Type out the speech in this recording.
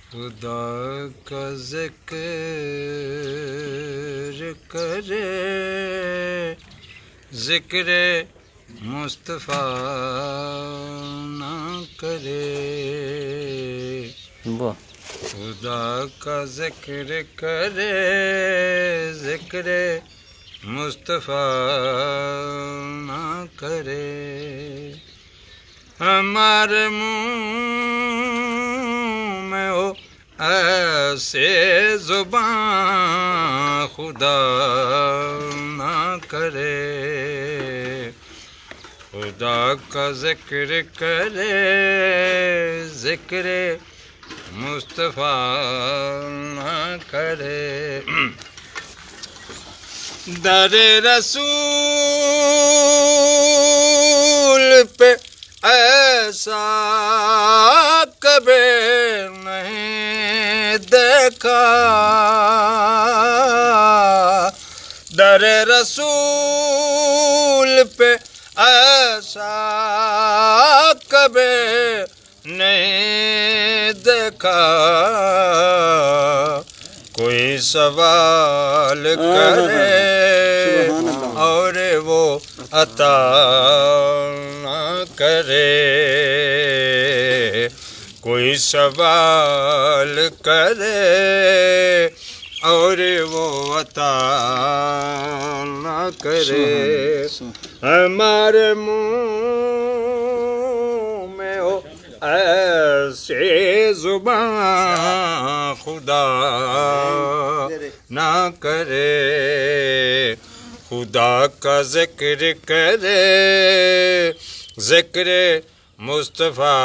خدا کا ذکر کرے ذکر مصطفیٰ نہ کرے واہ خدا کا ذکر کرے ذکر مصطفیٰ نہ کرے ہمارے منہ میں ہو ایسے زبان خدا نہ کرے خدا کا ذکر کرے ذکر مصطفیٰ نہ کرے در رسول پہ ایسا کبھی نہیں دیکھا در رسول پہ ایسا کبھی نہیں دیکھا کوئی سوال کرے اور وہ عطا نہ کرے کوئی سوال کرے اور وہ عطا نہ کرے ہمارے منہ میں ہو ایسے زبان خدا نہ کرے خدا کا ذکر کرے ذکر مصطفیٰ